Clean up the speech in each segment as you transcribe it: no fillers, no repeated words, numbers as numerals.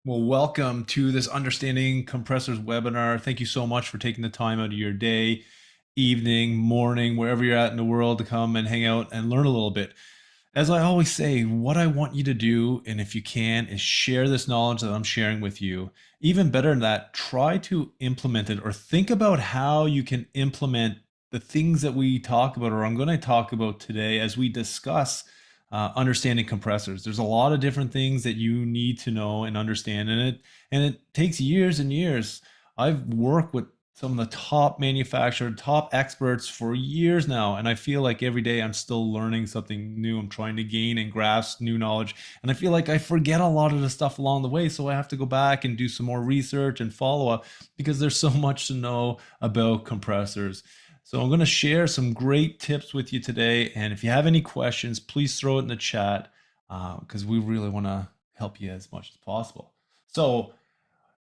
Well, welcome to this Understanding Compressors webinar. Thank you so much for taking the time out of your day, evening, morning, wherever you're at in the world to come and hang out and learn a little bit. As I always say, what I want you to do, and if you can, is share this knowledge that I'm sharing with you. Even better than that, try to implement it or think about how you can implement the things that we talk about, or I'm going to talk about today as we discuss understanding compressors. There's a lot of different things that you need to know and understand, and it takes years and years. I've worked with some of the top manufacturers, top experts for years now, and I feel like every day I'm still learning something new. I'm trying to gain and grasp new knowledge, and I feel like I forget a lot of the stuff along the way, so I have to go back and do some more research and follow up because there's so much to know about compressors. So I'm going to share some great tips with you today. And if you have any questions, please throw it in the chat because we really want to help you as much as possible. So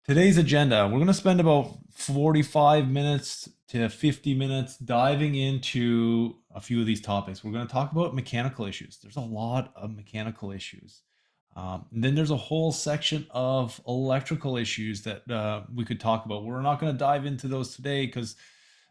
today's agenda, we're going to spend about 45 minutes to 50 minutes diving into a few of these topics. We're going to talk about mechanical issues. There's a lot of mechanical issues. And then there's a whole section of electrical issues that we could talk about. We're not going to dive into those today because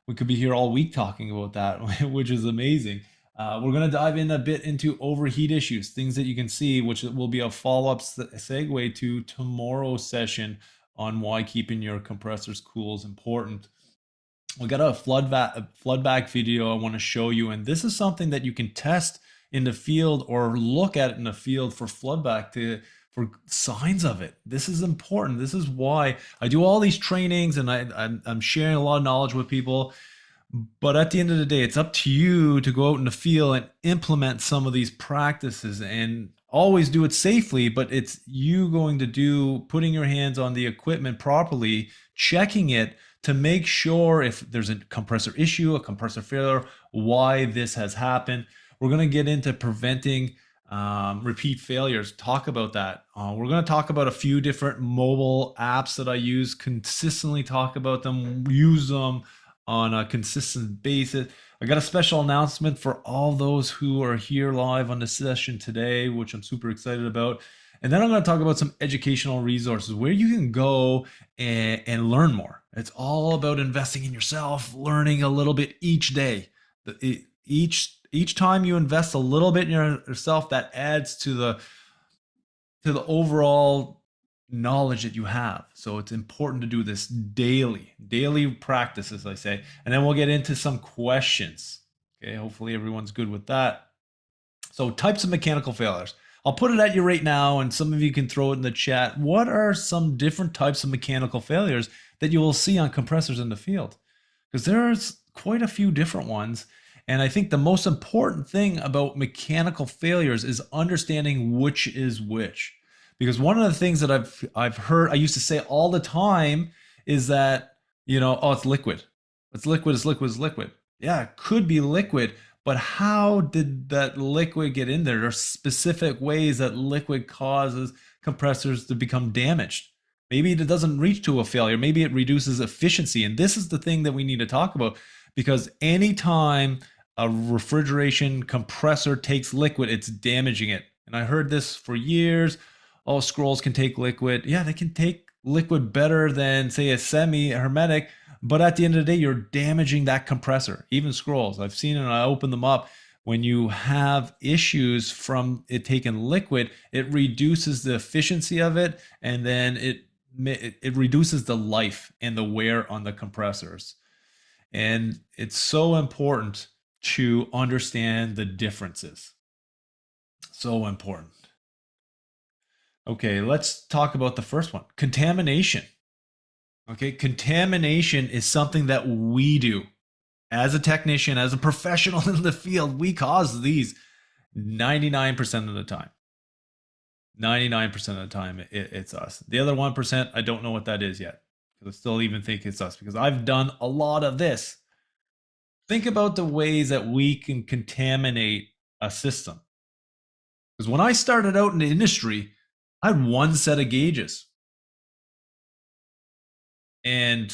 we could be here all week talking about that, which is amazing. We're going to dive in a bit into overheat issues, things that you can see, which will be a follow-up segue to tomorrow's session on why keeping your compressors cool is important. We got a floodback video I want to show you, and this is something that you can test in the field or look at it in the field for floodback for signs of it. This is important. This is why I do all these trainings and I'm sharing a lot of knowledge with people. But at the end of the day, it's up to you to go out in the field and implement some of these practices and always do it safely. But it's you going to do putting your hands on the equipment properly, checking it to make sure if there's a compressor issue, a compressor failure, why this has happened. We're going to get into preventing repeat failures, talk about that. We're going to talk about a few different mobile apps that I use, consistently talk about them, use them on a consistent basis. I got a special announcement for all those who are here live on the session today, which I'm super excited about. And then I'm going to talk about some educational resources where you can go and learn more. It's all about investing in yourself, learning a little bit each day. Each time you invest a little bit in yourself, that adds to the overall knowledge that you have. So it's important to do this daily practice, as I say. And then we'll get into some questions. Okay, hopefully everyone's good with that. So types of mechanical failures. I'll put it at you right now, and some of you can throw it in the chat. What are some different types of mechanical failures that you will see on compressors in the field? Because there's quite a few different ones. And I think the most important thing about mechanical failures is understanding which is which. Because one of the things that I've heard, I used to say all the time is that, oh, it's liquid. It's liquid, it's liquid, it's liquid. Yeah, it could be liquid, but how did that liquid get in there? There are specific ways that liquid causes compressors to become damaged. Maybe it doesn't reach to a failure. Maybe it reduces efficiency. And this is the thing that we need to talk about, because anytime a refrigeration compressor takes liquid, it's damaging it. And I heard this for years. Oh, scrolls can take liquid. Yeah, they can take liquid better than, say, a semi-hermetic, but at the end of the day, you're damaging that compressor. Even scrolls, I've seen it and I open them up. When you have issues from it taking liquid, it reduces the efficiency of it, and then it reduces the life and the wear on the compressors. And it's so important to understand the differences. So important. Okay, let's talk about the first one, contamination. Okay, contamination is something that we do as a technician, as a professional in the field. We cause these 99% of the time. 99% of the time, it's us. The other 1%, I don't know what that is yet, because I still even think it's us, because I've done a lot of this. Think about the ways that we can contaminate a system. Because when I started out in the industry, I had one set of gauges. And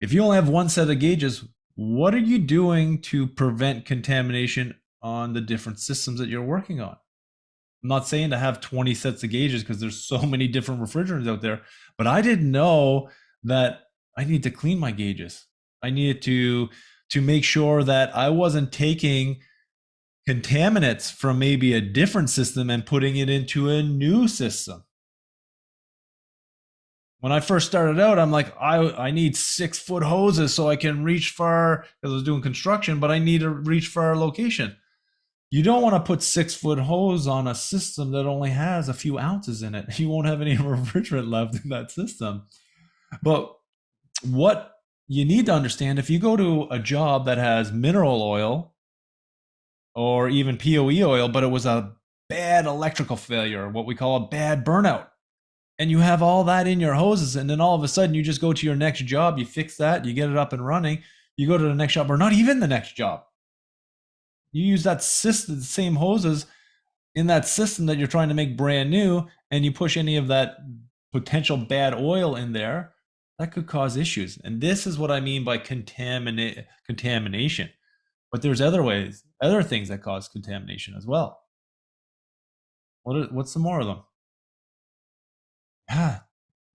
if you only have one set of gauges, what are you doing to prevent contamination on the different systems that you're working on? I'm not saying to have 20 sets of gauges because there's so many different refrigerants out there, but I didn't know that I need to clean my gauges. I needed to make sure that I wasn't taking contaminants from maybe a different system and putting it into a new system. When I first started out, I'm like, I need 6-foot hoses so I can reach far because I was doing construction, but I need to reach for our location. You don't want to put 6-foot hose on a system that only has a few ounces in it. You won't have any refrigerant left in that system. But what you need to understand, if you go to a job that has mineral oil or even POE oil, but it was a bad electrical failure, what we call a bad burnout, and you have all that in your hoses, and then all of a sudden you just go to your next job, you fix that, you get it up and running, you go to the next job, or not even the next job. You use that system, the same hoses in that system that you're trying to make brand new, and you push any of that potential bad oil in there, that could cause issues. And this is what I mean by contamination. But there's other ways, other things that cause contamination as well. What's some more of them? Yeah,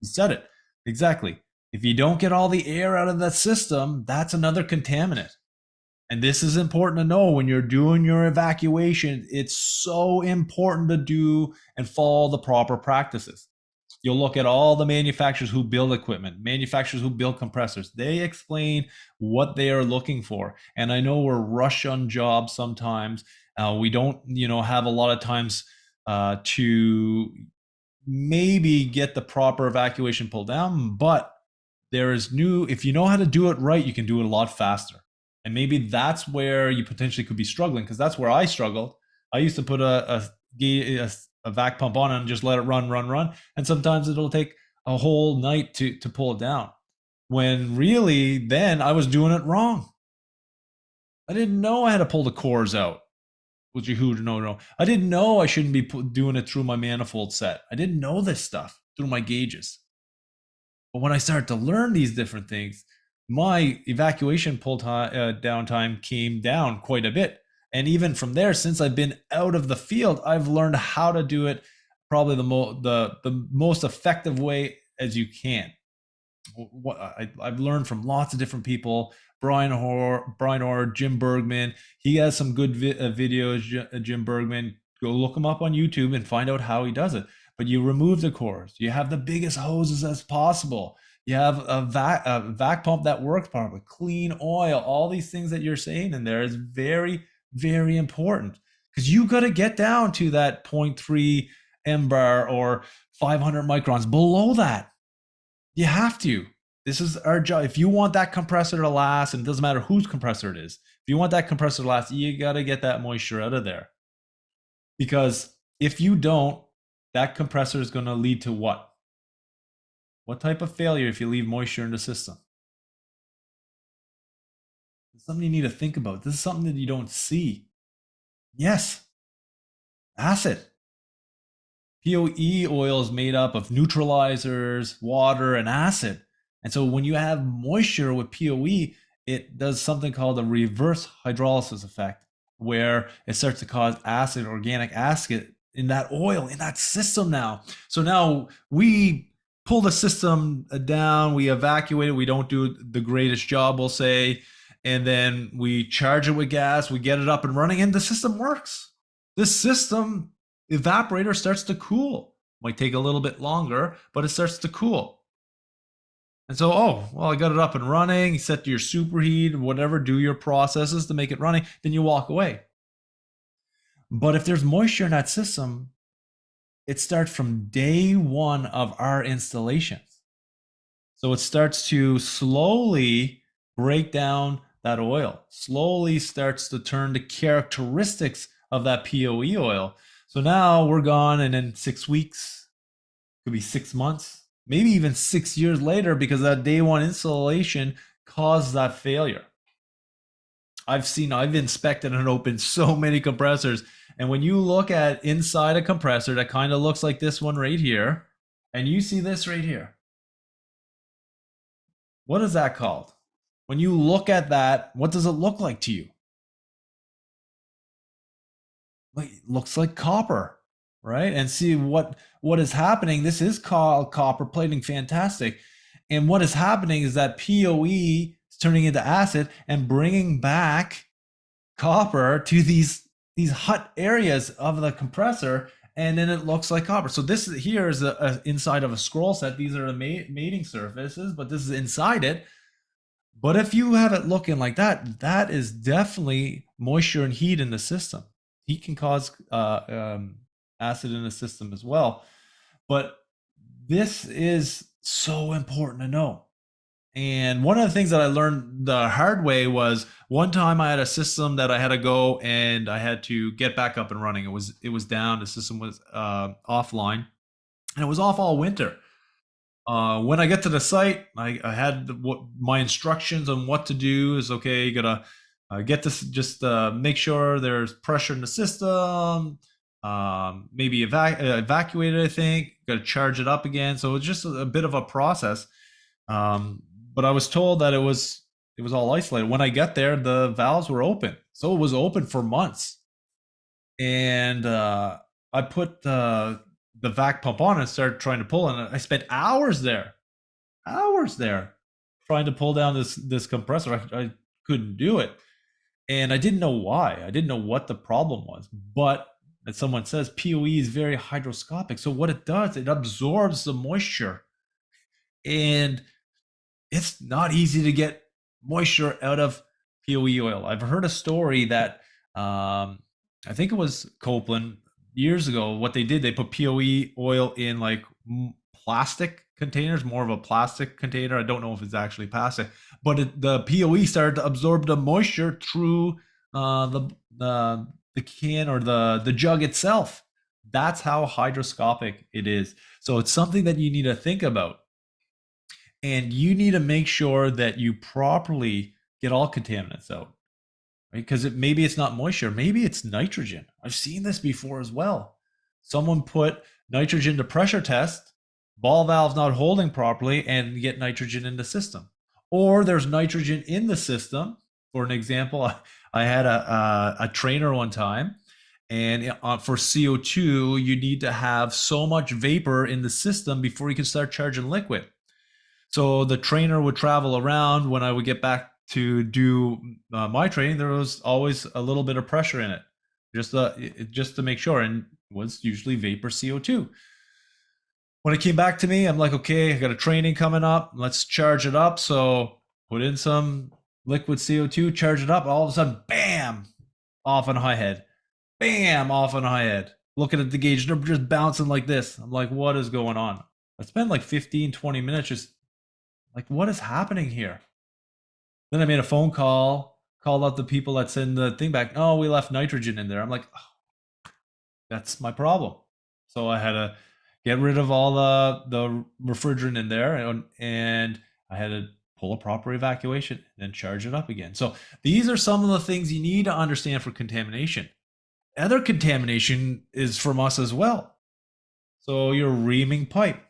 you said it. Exactly. If you don't get all the air out of that system, that's another contaminant. And this is important to know when you're doing your evacuation. It's so important to do and follow the proper practices. You'll look at all the manufacturers who build equipment, manufacturers who build compressors. They explain what they are looking for. And I know we're rush on jobs sometimes. We don't, have a lot of times to maybe get the proper evacuation pulled down, but if you know how to do it right, you can do it a lot faster. And maybe that's where you potentially could be struggling, because that's where I struggled. I used to put a vac pump on and just let it run. And sometimes it'll take a whole night to pull it down. When really then I was doing it wrong. I didn't know I had to pull the cores out. Which who no. I didn't know I shouldn't be doing it through my manifold set. I didn't know this stuff through my gauges. But when I started to learn these different things, my evacuation pull downtime came down quite a bit. And even from there, since I've been out of the field, I've learned how to do it probably the most effective way as you can. What I've learned from lots of different people. Brian Orr, Jim Bergman. He has some good videos. Jim Bergman. Go look him up on YouTube and find out how he does it. But you remove the cores. You have the biggest hoses as possible. You have a vac pump that works properly. Clean oil. All these things that you're saying in there is very, very important, because you got to get down to that 0.3 MBAR or 500 microns. Below that, you have to. This is our job. If you want that compressor to last, and it doesn't matter whose compressor it is, if you want that compressor to last, you got to get that moisture out of there. Because if you don't, that compressor is going to lead to what? What type of failure if you leave moisture in the system? It's something you need to think about. This is something that you don't see. Yes, acid. POE oil is made up of neutralizers, water, and acid. And so when you have moisture with POE, it does something called a reverse hydrolysis effect, where it starts to cause acid, organic acid in that oil, in that system now. So now we pull the system down, we evacuate it, we don't do the greatest job, we'll say, and then we charge it with gas, we get it up and running, and the system works. This system evaporator starts to cool. Might take a little bit longer, but it starts to cool. And so, I got it up and running. You set your superheat, whatever, do your processes to make it running, then you walk away. But if there's moisture in that system, it starts from day one of our installations. So it starts to slowly break down that oil, slowly starts to turn the characteristics of that POE oil. So now we're gone, and in 6 weeks, could be 6 months, maybe even 6 years later, because that day one installation caused that failure. I've inspected and opened so many compressors. And when you look at inside a compressor that kind of looks like this one right here, and you see this right here, what is that called? When you look at that, what does it look like to you? It looks like copper. right? And see what is happening. This is called copper plating, fantastic. And what is happening is that POE is turning into acid and bringing back copper to these hot areas of the compressor, and then it looks like copper. So this here is a inside of a scroll set. These are the mating surfaces, but this is inside it. But if you have it looking like that, that is definitely moisture and heat in the system. Heat can cause acid in the system as well. But this is so important to know. And one of the things that I learned the hard way was one time I had a system that I had to go and I had to get back up and running. It was down. The system was offline, and it was off all winter. When I get to the site, I had my instructions on what to do is okay. You gotta get this, just make sure there's pressure in the system. Maybe evacuate it. I think got to charge it up again. So it's just a bit of a process. But I was told that it was all isolated. When I got there, the valves were open, so it was open for months. And I put the vac pump on and started trying to pull, and I spent hours there, trying to pull down this compressor. I couldn't do it, and I didn't know why. I didn't know what the problem was. But as someone says, POE is very hydroscopic. So what it does, it absorbs the moisture, and it's not easy to get moisture out of POE oil. I've heard a story that I think it was Copeland years ago. What they did, they put POE oil in like plastic containers, more of a plastic container. I don't know if it's actually plastic, but the POE started to absorb the moisture through the can or the jug itself. That's how hydroscopic it is. So it's something that you need to think about. And you need to make sure that you properly get all contaminants out, right? Because maybe it's not moisture, maybe it's nitrogen. I've seen this before as well. Someone put nitrogen to pressure test, ball valve's not holding properly, and get nitrogen in the system. Or there's nitrogen in the system. For an example, I had a trainer one time, and for CO2, you need to have so much vapor in the system before you can start charging liquid. So the trainer would travel around. When I would get back to do my training, there was always a little bit of pressure in it, just to make sure, and it was usually vapor CO2. When it came back to me, I'm like, okay, I got a training coming up. Let's charge it up. So put in some liquid CO2, charge it up. All of a sudden, bam, off on high head. Bam, off on high head. Looking at the gauge, they're just bouncing like this. I'm like, what is going on? I spent like 15, 20 minutes just like, what is happening here? Then I made a phone call, called out the people that send the thing back. Oh, we left nitrogen in there. I'm like, oh, that's my problem. So I had to get rid of all the refrigerant in there, and I had to pull a proper evacuation and then charge it up again. So these are some of the things you need to understand for contamination. Other contamination is from us as well. So you're reaming pipe.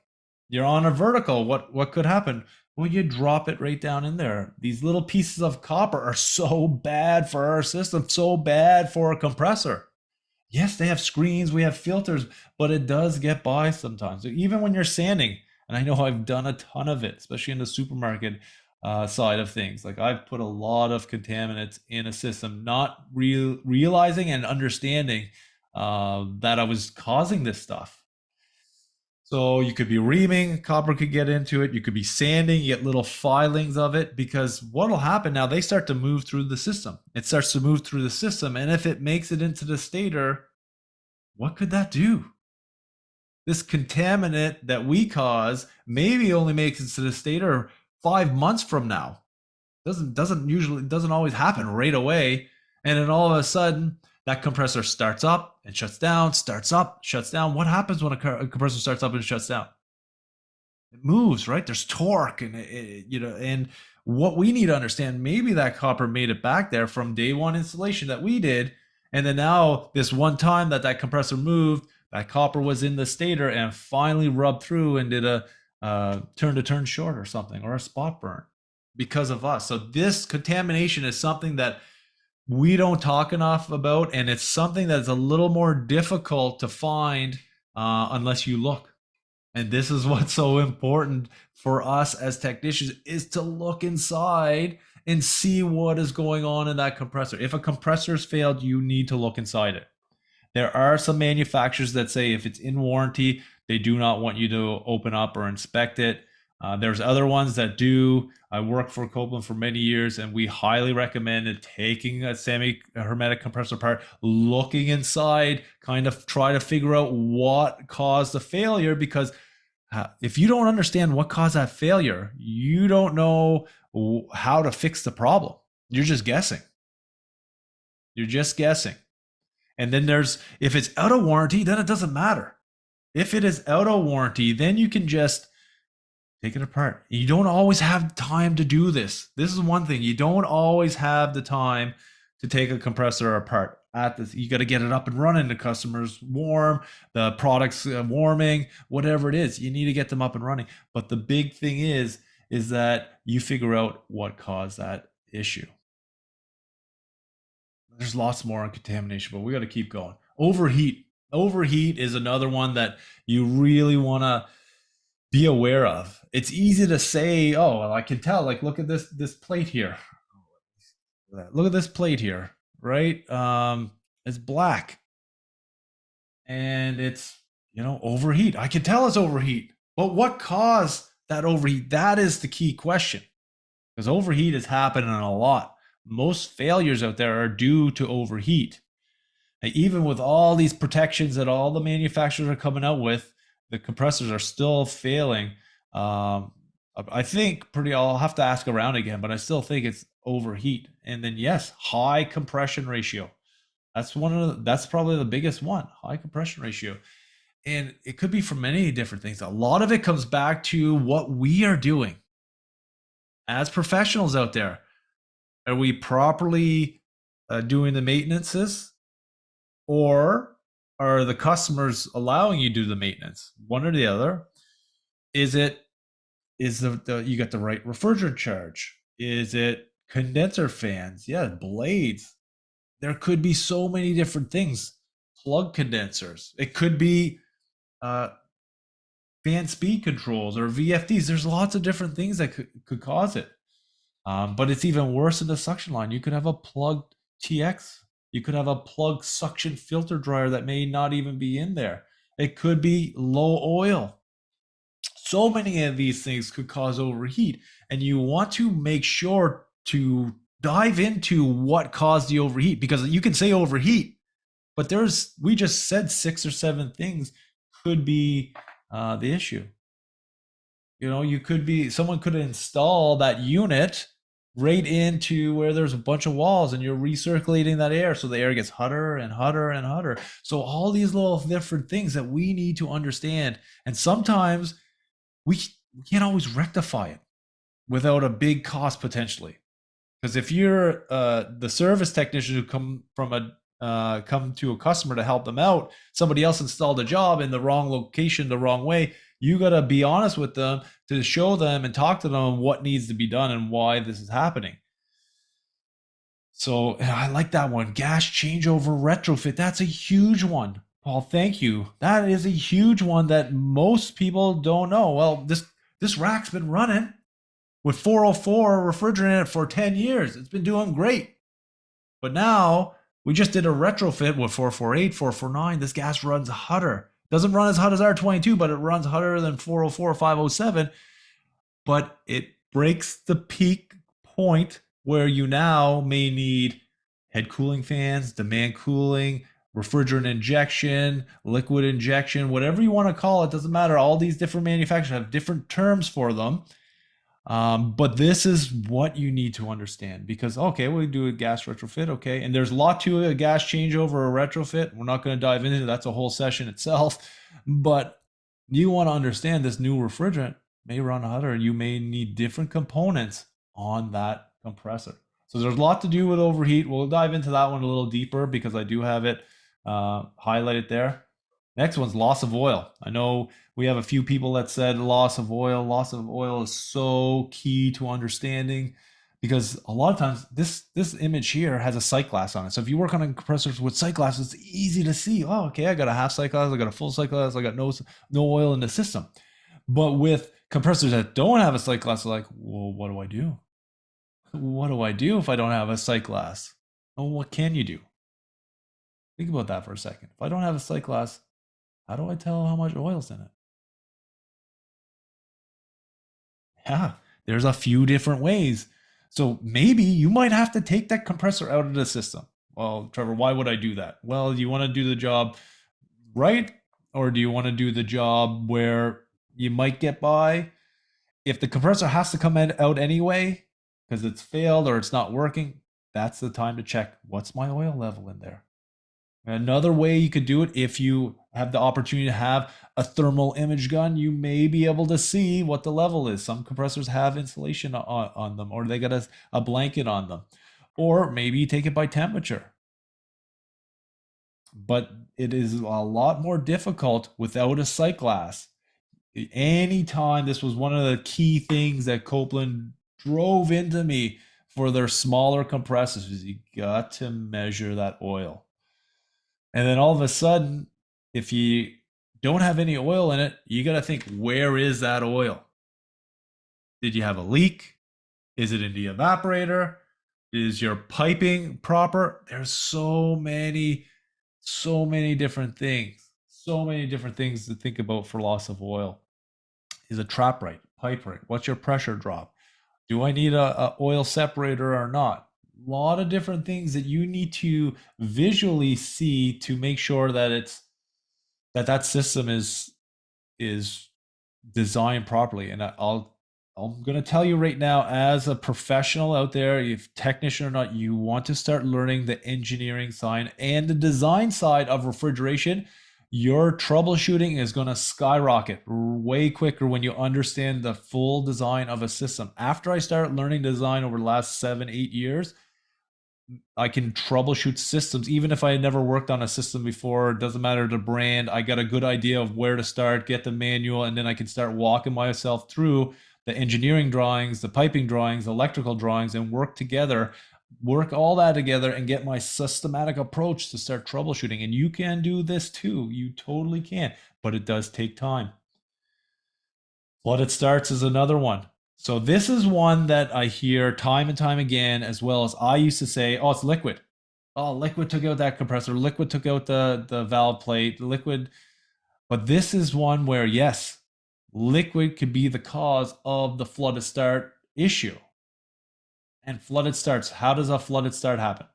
You're on a vertical. What could happen? Well, you drop it right down in there. These little pieces of copper are so bad for our system, so bad for a compressor. Yes, they have screens, we have filters, but it does get by sometimes. So even when you're sanding, and I know I've done a ton of it, especially in the supermarket side of things. Like I've put a lot of contaminants in a system, not realizing and understanding that I was causing this stuff. So you could be reaming, copper could get into it. You could be sanding, you get little filings of it, because what'll happen now, they start to move through the system. It starts to move through the system. And if it makes it into the stator, what could that do? This contaminant that we cause maybe only makes it to the stator 5 months from now. Doesn't always happen right away. And then all of a sudden, that compressor starts up and shuts down, starts up, shuts down. What happens when a compressor starts up and shuts down? It moves, right? There's torque, and and what we need to understand, maybe that copper made it back there from day one installation that we did, and then now this one time that compressor moved, that copper was in the stator and finally rubbed through and did a turn short or something, or a spot burn because of us. So this contamination is something that we don't talk enough about, and it's something that's a little more difficult to find unless you look. And this is what's so important for us as technicians is to look inside and see what is going on in that compressor. If a compressor's failed, you need to look inside it. There are some manufacturers that say if it's in warranty, they do not want you to open up or inspect it. There's other ones that do. I worked for Copeland for many years, and we highly recommend taking a semi-hermetic compressor apart, looking inside, kind of try to figure out what caused the failure. Because if you don't understand what caused that failure, you don't know how to fix the problem. You're just guessing. You're just guessing. And then if it's out of warranty, then it doesn't matter. If it is out of warranty, then you can just take it apart. You don't always have time to do this. This is one thing. You don't always have the time to take a compressor apart. You got to get it up and running. The customer's warm, the product's warming, whatever it is. You need to get them up and running. But the big thing is that you figure out what caused that issue. There's lots more on contamination, but we got to keep going. Overheat. Overheat is another one that you really want to be aware of. It's easy to say, oh, well, I can tell, like, look at this plate here. Look at this plate here, right? It's black and it's, overheat. I can tell it's overheat. But what caused that overheat? That is the key question, because overheat is happening a lot. Most failures out there are due to overheat. And even with all these protections that all the manufacturers are coming out with, the compressors are still failing. I think I'll have to ask around again, but I still think it's overheat. And then yes, high compression ratio. That's probably the biggest one, high compression ratio. And it could be for many different things. A lot of it comes back to what we are doing as professionals out there. Are we properly doing the maintenances, or are the customers allowing you to do the maintenance? One or the other. You got the right refrigerant charge? Is it condenser fans? Yeah, blades. There could be so many different things. Plug condensers. It could be fan speed controls or VFDs. There's lots of different things that could cause it. But it's even worse in the suction line. You could have a plugged TX. You could have a plugged suction filter dryer that may not even be in there. It could be low oil. So many of these things could cause overheat, and you want to make sure to dive into what caused the overheat, because you can say overheat, but we just said 6 or 7 things could be the issue. Someone could install that unit right into where there's a bunch of walls, and you're recirculating that air, so the air gets hotter and hotter and hotter. So all these little different things that we need to understand, and sometimes we can't always rectify it without a big cost potentially. Because if you're the service technician who come to a customer to help them out, somebody else installed a job in the wrong location, the wrong way, you got to be honest with them to show them and talk to them what needs to be done and why this is happening. So I like that one. Gas changeover retrofit. That's a huge one. Paul, thank you. That is a huge one that most people don't know. Well, this rack's been running with 404 refrigerant in it for 10 years. It's been doing great. But now we just did a retrofit with 448, 449. This gas runs hotter. Doesn't run as hot as R22, but it runs hotter than 404, 507. But it breaks the peak point where you now may need head cooling fans, demand cooling, refrigerant injection, liquid injection, whatever you want to call it. Doesn't matter. All these different manufacturers have different terms for them. But this is what you need to understand, because, okay, we do a gas retrofit. Okay. And there's a lot to a gas changeover or retrofit. We're not going to dive into it. That's a whole session itself, but you want to understand this new refrigerant may run hotter, and you may need different components on that compressor. So there's a lot to do with overheat. We'll dive into that one a little deeper because I do have it highlighted there. Next one's loss of oil. I know we have a few people that said loss of oil. Loss of oil is so key to understanding, because a lot of times this image here has a sight glass on it. So if you work on compressors with sight glass, it's easy to see. Oh, okay, I got a half sight glass, I got a full sight glass, I got no oil in the system. But with compressors that don't have a sight glass, like, well, what do I do? What do I do if I don't have a sight glass? Oh, what can you do? Think about that for a second. If I don't have a sight glass, how do I tell how much oil's in it? Yeah, there's a few different ways. So maybe you might have to take that compressor out of the system. Well, Trevor, why would I do that? Well, do you want to do the job right? Or do you want to do the job where you might get by? If the compressor has to come out anyway, because it's failed or it's not working, that's the time to check what's my oil level in there. Another way you could do it, if you have the opportunity to have a thermal image gun, you may be able to see what the level is. Some compressors have insulation on them, or they got a blanket on them. Or maybe you take it by temperature. But it is a lot more difficult without a sight glass. Anytime, this was one of the key things that Copeland drove into me for their smaller compressors, is you got to measure that oil. And then all of a sudden, if you don't have any oil in it, you got to think, where is that oil? Did you have a leak? Is it in the evaporator? Is your piping proper? There's so many different things. So many different things to think about for loss of oil. Is a trap right? Pipe right? What's your pressure drop? Do I need a oil separator or not? A lot of different things that you need to visually see to make sure that that system is designed properly. And I'm going to tell you right now, as a professional out there, if technician or not, you want to start learning the engineering side and the design side of refrigeration. Your troubleshooting is going to skyrocket way quicker when you understand the full design of a system. After I started learning design over the last 7-8 years, I can troubleshoot systems even if I had never worked on a system before. It doesn't matter the brand. I got a good idea of where to start, get the manual, and then I can start walking myself through the engineering drawings, the piping drawings, electrical drawings, and work all that together and get my systematic approach to start troubleshooting. And you can do this too. You totally can, but it does take time. Flooded starts is another one. So this is one that I hear time and time again, as well as I used to say, oh, it's liquid. Oh, liquid took out that compressor. Liquid took out the valve plate. Liquid. But this is one where, yes, liquid could be the cause of the flooded start issue. And flooded starts, how does a flooded start happen?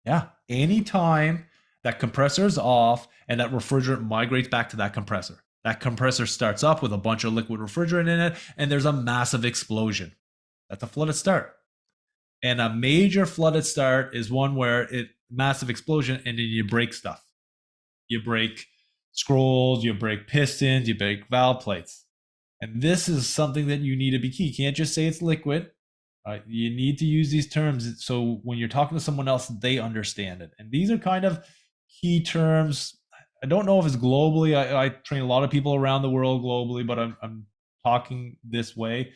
Yeah, anytime that compressor is off and that refrigerant migrates back to that compressor. That compressor starts up with a bunch of liquid refrigerant in it, and there's a massive explosion. That's a flooded start. And a major flooded start is one where it massive explosion, and then you break stuff. You break scrolls, you break pistons, you break valve plates. And this is something that you need to be key. You can't just say it's liquid. You need to use these terms so when you're talking to someone else, they understand it. And these are kind of key terms. I don't know if it's globally. I train a lot of people around the world globally, but I'm talking this way.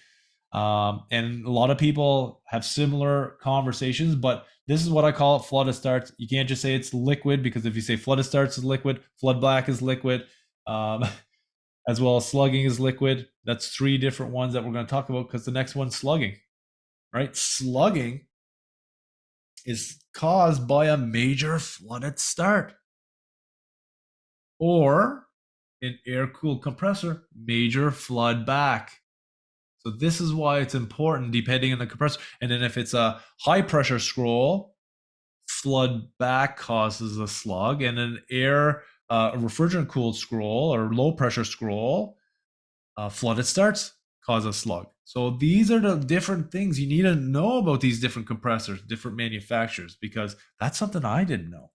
And a lot of people have similar conversations, but this is what I call it: flooded starts. You can't just say it's liquid, because if you say flooded starts is liquid, flood black is liquid, as well as slugging is liquid. That's 3 different ones that we're going to talk about, because the next one's slugging, right? Slugging is caused by a major flooded start, or an air-cooled compressor, major flood back. So this is why it's important depending on the compressor. And then if it's a high pressure scroll, flood back causes a slug, and an refrigerant cooled scroll or low pressure scroll, flooded starts cause a slug. So these are the different things you need to know about these different compressors, different manufacturers, because that's something I didn't know.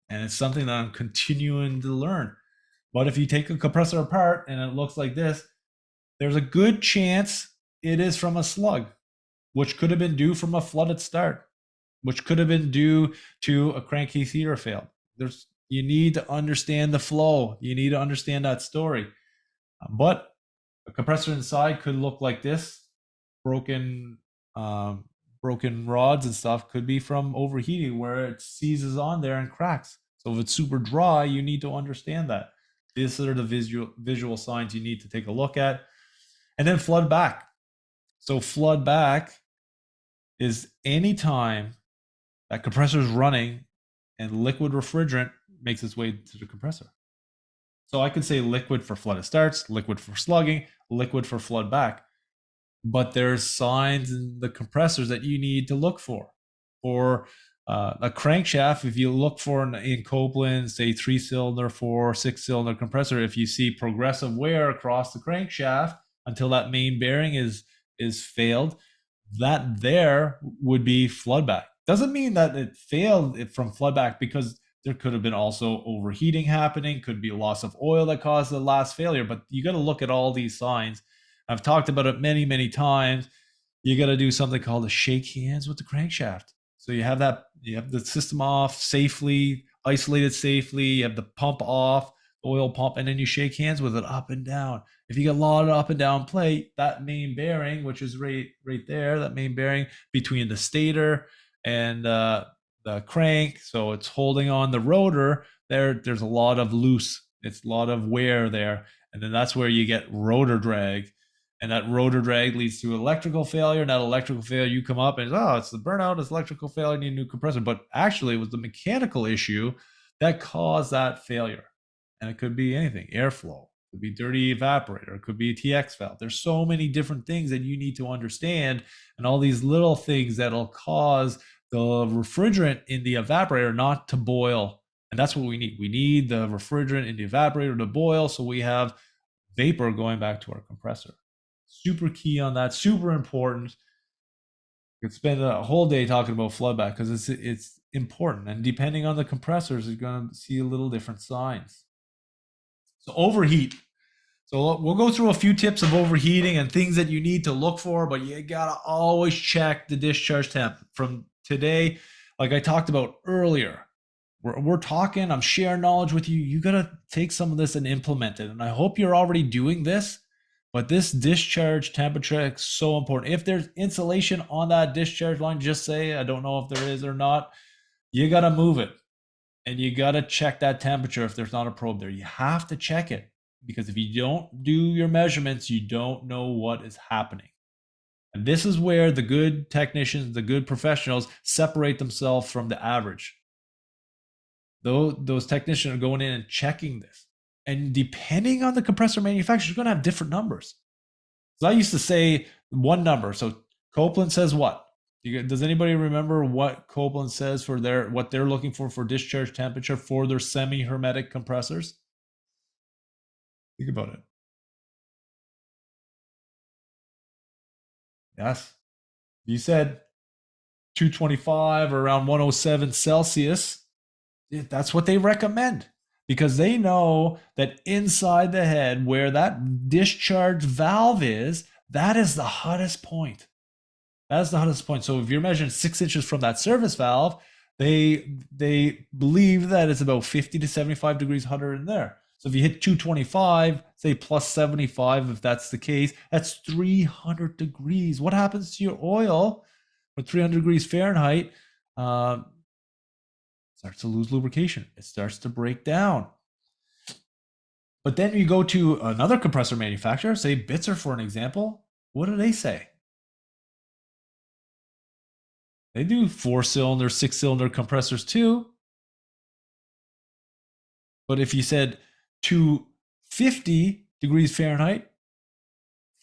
And it's something that I'm continuing to learn. But if you take a compressor apart and it looks like this, there's a good chance it is from a slug, which could have been due from a flooded start, which could have been due to a crankcase heater failed. You need to understand the flow. You need to understand that story. But a compressor inside could look like this. broken um, broken rods and stuff could be from overheating where it seizes on there and cracks. So if it's super dry, you need to understand that. These are the visual signs you need to take a look at. And then flood back. So flood back is any time that compressor is running and liquid refrigerant makes its way to the compressor. So I could say liquid for flood starts, liquid for slugging, liquid for flood back. But there's signs in the compressors that you need to look for. Or a crankshaft, if you look for in Copeland, say 3-cylinder, 4, 6-cylinder compressor, if you see progressive wear across the crankshaft until that main bearing is failed, that there would be floodback. Doesn't mean that it failed from floodback, because there could have been also overheating happening, could be loss of oil that caused the last failure, but you got to look at all these signs. I've talked about it many, many times. You got to do something called a shake hands with the crankshaft. So you have the system off safely, isolated safely, you have the pump off, oil pump, and then you shake hands with it up and down. If you get a lot of up and down play, that main bearing, which is right there, that main bearing between the stator and the crank, so it's holding on the rotor, there's a lot of loose, it's a lot of wear there. And then that's where you get rotor drag. And that rotor drag leads to electrical failure. And that electrical failure, you come up and it's the burnout, it's electrical failure, you need a new compressor. But actually, it was the mechanical issue that caused that failure. And it could be anything, airflow, it could be dirty evaporator, it could be a TX valve. There's so many different things that you need to understand, and all these little things that'll cause the refrigerant in the evaporator not to boil. And that's what we need. We need the refrigerant in the evaporator to boil, so we have vapor going back to our compressor. Super key on that, super important. You could spend a whole day talking about floodback because it's important, and depending on the compressors, you're going to see a little different signs. So overheat. So we'll go through a few tips of overheating and things that you need to look for, but you gotta always check the discharge temp. From today, like I talked about earlier, we're talking, I'm sharing knowledge with you. You gotta take some of this and implement it. And I hope you're already doing this, but this discharge temperature is so important. If there's insulation on that discharge line, just say, I don't know if there is or not. You gotta move it. And you gotta check that temperature if there's not a probe there. You have to check it, because if you don't do your measurements, you don't know what is happening. And this is where the good technicians, the good professionals separate themselves from the average. Those technicians are going in and checking this. And depending on the compressor manufacturer, you're going to have different numbers. So I used to say one number. So Copeland says what? Does anybody remember what Copeland says for what they're looking for discharge temperature for their semi-hermetic compressors? Think about it. Yes. You said 225 or around 107 Celsius. That's what they recommend, because they know that inside the head where that discharge valve is, that is the hottest point. That's the hottest point. So if you're measuring 6 inches from that service valve, they believe that it's about 50 to 75 degrees hotter in there. So if you hit 225, say plus 75, if that's the case, that's 300 degrees. What happens to your oil with 300 degrees Fahrenheit? Starts to lose lubrication. It starts to break down. But then you go to another compressor manufacturer, say Bitzer for an example. What do they say? They do 4-cylinder, 6-cylinder compressors too. But if you said 250 degrees Fahrenheit,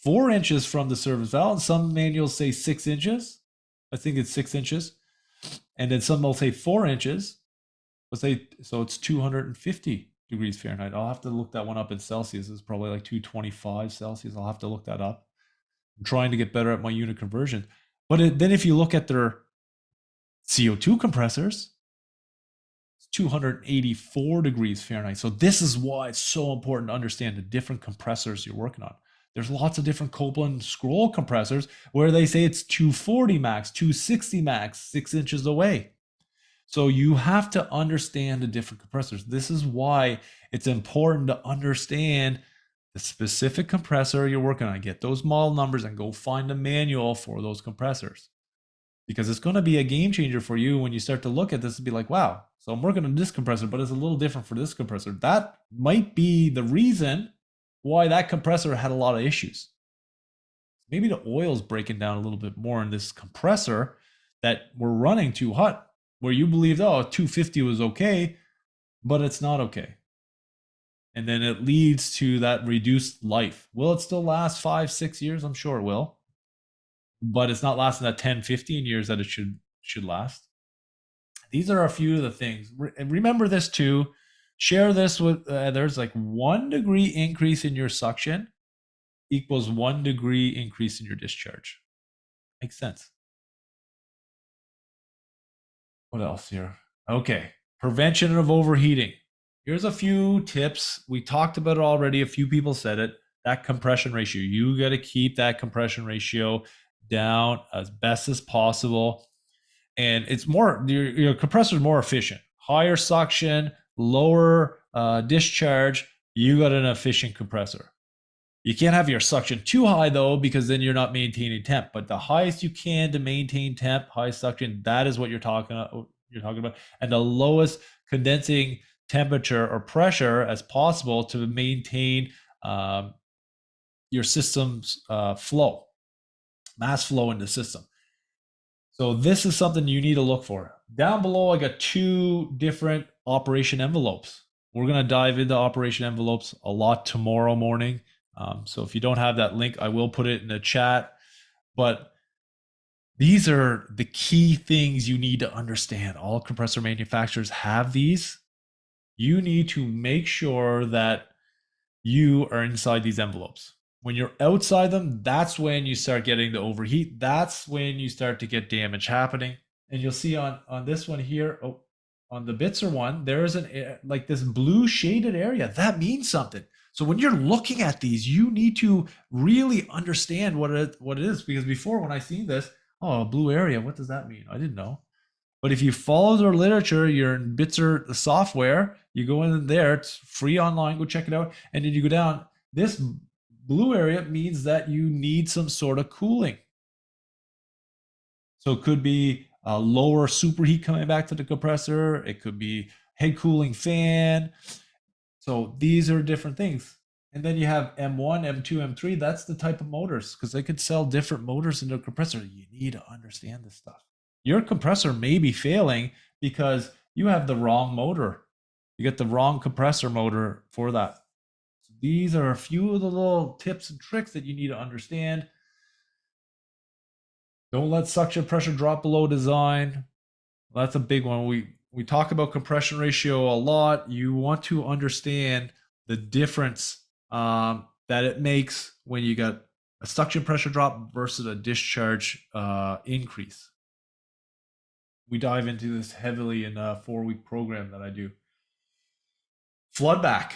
4 inches from the service valve, and some manuals say 6 inches. I think it's 6 inches. And then some will say 4 inches. So it's 250 degrees Fahrenheit. I'll have to look that one up in Celsius. It's probably like 225 Celsius. I'll have to look that up. I'm trying to get better at my unit conversion. But then if you look at their CO2 compressors, it's 284 degrees Fahrenheit. So this is why it's so important to understand the different compressors you're working on. There's lots of different Copeland scroll compressors where they say it's 240 max, 260 max, 6 inches away. So you have to understand the different compressors. This is why it's important to understand the specific compressor you're working on. Get those model numbers and go find a manual for those compressors, because it's going to be a game changer for you when you start to look at this and be like, wow, so I'm working on this compressor, but it's a little different for this compressor. That might be the reason why that compressor had a lot of issues. Maybe the oil's breaking down a little bit more in this compressor that we're running too hot, where you believed, oh, 250 was okay, but it's not okay. And then it leads to that reduced life. Will it still last 5-6 years? I'm sure it will, but it's not lasting that 10-15 years that it should last. These are a few of the things. Remember this too. Share this with there's like 1 degree increase in your suction equals 1 degree increase in your discharge. Makes sense. What else here? Okay. Prevention of overheating. Here's a few tips. We talked about it already. A few people said it. That compression ratio. You got to keep that compression ratio down as best as possible. And it's more, your compressor is more efficient. Higher suction, lower discharge. You got an efficient compressor. You can't have your suction too high though, because then you're not maintaining temp. But the highest you can to maintain temp, high suction, that is what you're talking about. And the lowest condensing temperature or pressure as possible to maintain your system's flow, mass flow in the system. So this is something you need to look for. Down below, I got 2 different operation envelopes. We're going to dive into operation envelopes a lot tomorrow morning. So if you don't have that link, I will put it in the chat. But these are the key things you need to understand. All compressor manufacturers have these. You need to make sure that you are inside these envelopes. When you're outside them, that's when you start getting the overheat. That's when you start to get damage happening. And you'll see on this one here, on the Bitzer one, there is like this blue shaded area. That means something. So when you're looking at these, you need to really understand what it is. Because before, when I seen this, oh, a blue area, what does that mean? I didn't know. But if you follow the literature, you're in Bitzer software, you go in there, it's free online, go check it out. And then you go down, this blue area means that you need some sort of cooling. So it could be a lower superheat coming back to the compressor. It could be head cooling fan. So these are different things. And then you have M1, M2, M3. That's the type of motors, because they could sell different motors in the compressor. You need to understand this stuff. Your compressor may be failing because you have the wrong motor. You get the wrong compressor motor for that. So these are a few of the little tips and tricks that you need to understand. Don't let suction pressure drop below design. That's a big one. We talk about compression ratio a lot. You want to understand the difference that it makes when you got a suction pressure drop versus a discharge increase. We dive into this heavily in a 4-week program that I do. Floodback.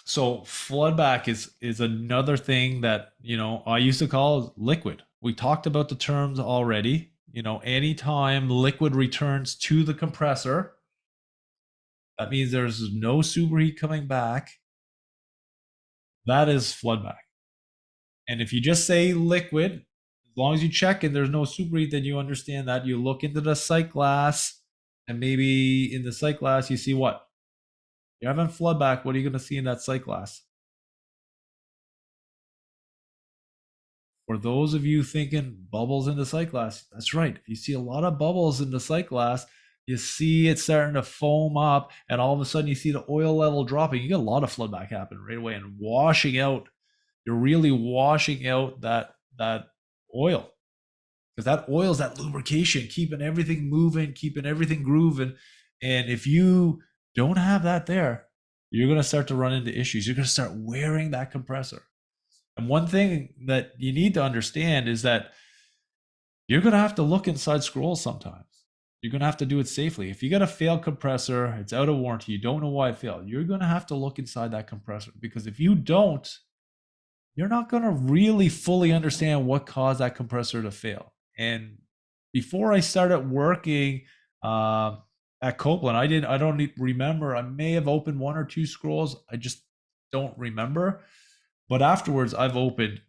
So floodback is another thing that, I used to call liquid. We talked about the terms already. Anytime liquid returns to the compressor, that means there's no superheat coming back. That is floodback. And if you just say liquid, as long as you check and there's no superheat, then you understand that. You look into the sight glass, and maybe in the sight glass, you see what? You're having floodback. What are you going to see in that sight glass? For those of you thinking bubbles in the sight glass, that's right. If you see a lot of bubbles in the sight glass, you see it starting to foam up, and all of a sudden you see the oil level dropping. You get a lot of floodback happening right away and washing out. You're really washing out that oil, because that oil is that lubrication, keeping everything moving, keeping everything grooving. And if you don't have that there, you're going to start to run into issues. You're going to start wearing that compressor. And one thing that you need to understand is that you're going to have to look inside scrolls sometimes. You're going to have to do it safely. If you got a failed compressor, it's out of warranty, you don't know why it failed, you're going to have to look inside that compressor, because if you don't, you're not going to really fully understand what caused that compressor to fail. And before I started working at Copeland, I don't remember. I may have opened 1 or 2 scrolls. I just don't remember. But afterwards, I've opened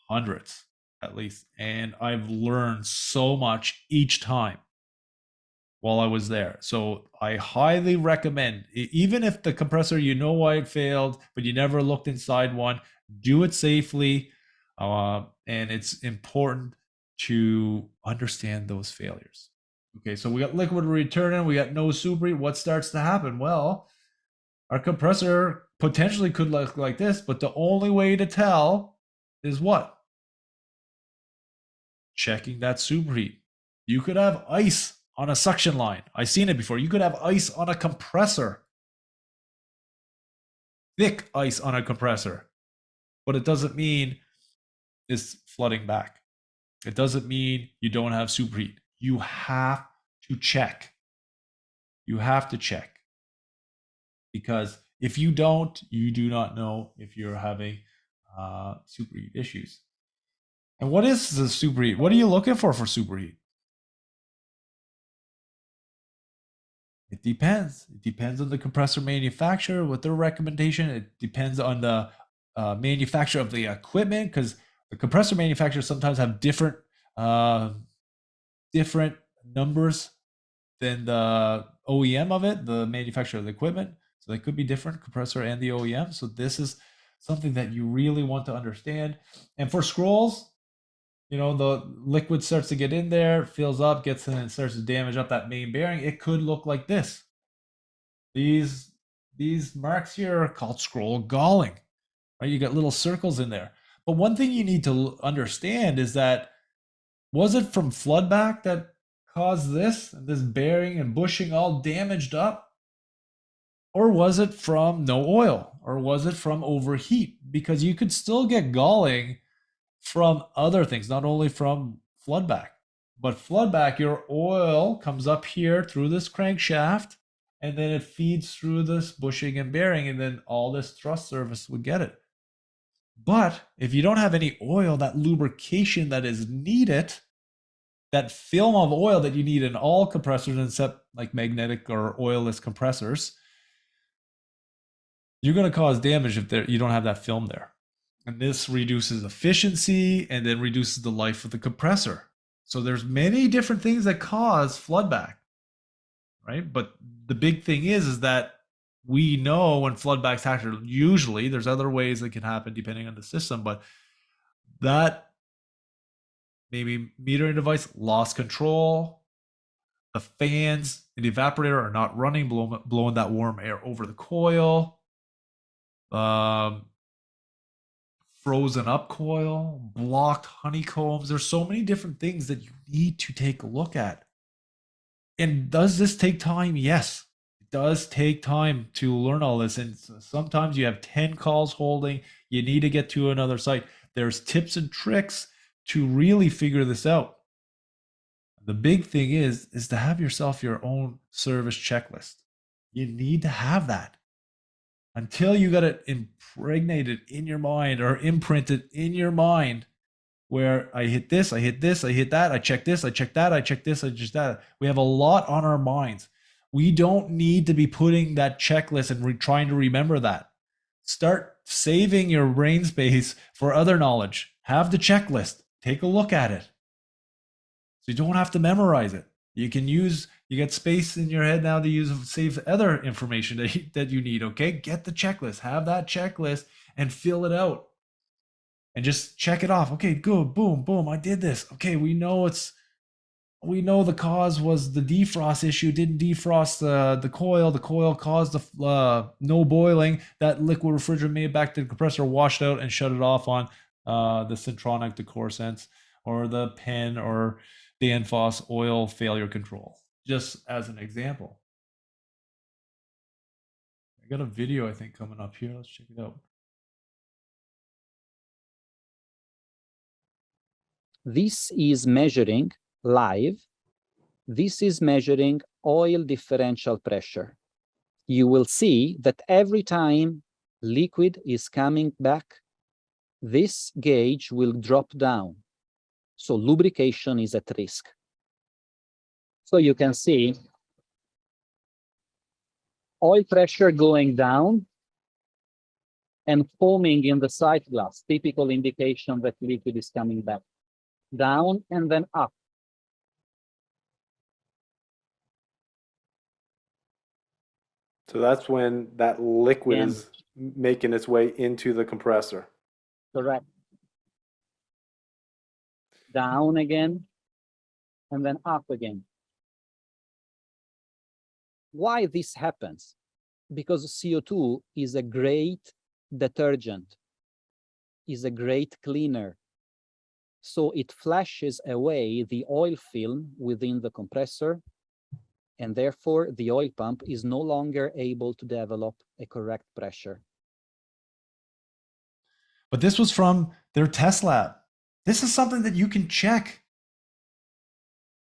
hundreds at least, and I've learned so much each time while I was there. So I highly recommend, even if the compressor, you know why it failed, but you never looked inside one, do it safely. And it's important to understand those failures. Okay, so we got liquid returning, we got no superheat. What starts to happen? Well, our compressor potentially could look like this, but the only way to tell is what? Checking that superheat. You could have ice on a suction line. I've seen it before. You could have ice on a compressor, thick ice on a compressor, but it doesn't mean it's flooding back. It doesn't mean you don't have superheat. You have to check. You have to check, because if you don't, you do not know if you're having superheat issues. And what is the superheat? What are you looking for superheat? It depends. It depends on the compressor manufacturer, what their recommendation. It depends on the manufacturer of the equipment, because the compressor manufacturers sometimes have different numbers than the OEM of it, the manufacturer of the equipment. So they could be different, compressor and the OEM. So this is something that you really want to understand. And for scrolls, the liquid starts to get in there, fills up, gets in, and starts to damage up that main bearing. It could look like this. These marks here are called scroll galling, right? You got little circles in there. But one thing you need to understand is that, was it from floodback that caused this bearing and bushing all damaged up? Or was it from no oil? Or was it from overheat? Because you could still get galling from other things, not only from floodback. But floodback, your oil comes up here through this crankshaft, and then it feeds through this bushing and bearing, and then all this thrust surface would get it. But if you don't have any oil, that lubrication that is needed, that film of oil that you need in all compressors except like magnetic or oilless compressors, you're going to cause damage if you don't have that film there. And this reduces efficiency and then reduces the life of the compressor. So there's many different things that cause floodback, right? But the big thing is that we know when floodbacks happen, usually there's other ways that can happen depending on the system, but that maybe metering device lost control, the fans and the evaporator are not running, blowing that warm air over the coil, frozen up coil, blocked honeycombs. There's so many different things that you need to take a look at. And does this take time? Yes, it does take time to learn all this. And sometimes you have 10 calls holding, you need to get to another site. There's tips and tricks to really figure this out. The big thing is to have yourself your own service checklist. You need to have that. Until you got it impregnated in your mind or imprinted in your mind, where I hit this, I hit this, I hit that, I check this, I check that, I check this, I check that. We have a lot on our minds. We don't need to be putting that checklist and trying to remember that. Start saving your brain space for other knowledge. Have the checklist. Take a look at it. So you don't have to memorize it. You get space in your head now to save other information that you need, okay? Get the checklist, have that checklist and fill it out. And just check it off. Okay, good, boom, boom, I did this. Okay, we know the cause was the defrost issue, didn't defrost the coil. The coil caused the no boiling. That liquid refrigerant made it back to the compressor, washed out and shut it off on the Centronic Decor Sense or the Penn or Danfoss oil failure control, just as an example. I got a video, I think, coming up here. Let's check it out. This is measuring live. This is measuring oil differential pressure. You will see that every time liquid is coming back, this gauge will drop down. So lubrication is at risk. So you can see oil pressure going down and foaming in the sight glass, typical indication that liquid is coming back. Down and then up. So that's when that liquid Again. is making its way into the compressor. Correct. Down again, and then up again. Why this happens? Because CO2 is a great detergent, is a great cleaner. So it flushes away the oil film within the compressor, and therefore the oil pump is no longer able to develop a correct pressure. But this was from their test lab. This is something that you can check.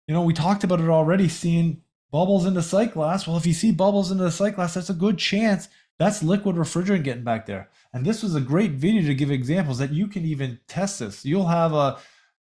You know, we talked about it already, seeing bubbles in the sight glass. Well, if you see bubbles in the sight glass, that's a good chance that's liquid refrigerant getting back there. And this was a great video to give examples that you can even test this. You'll have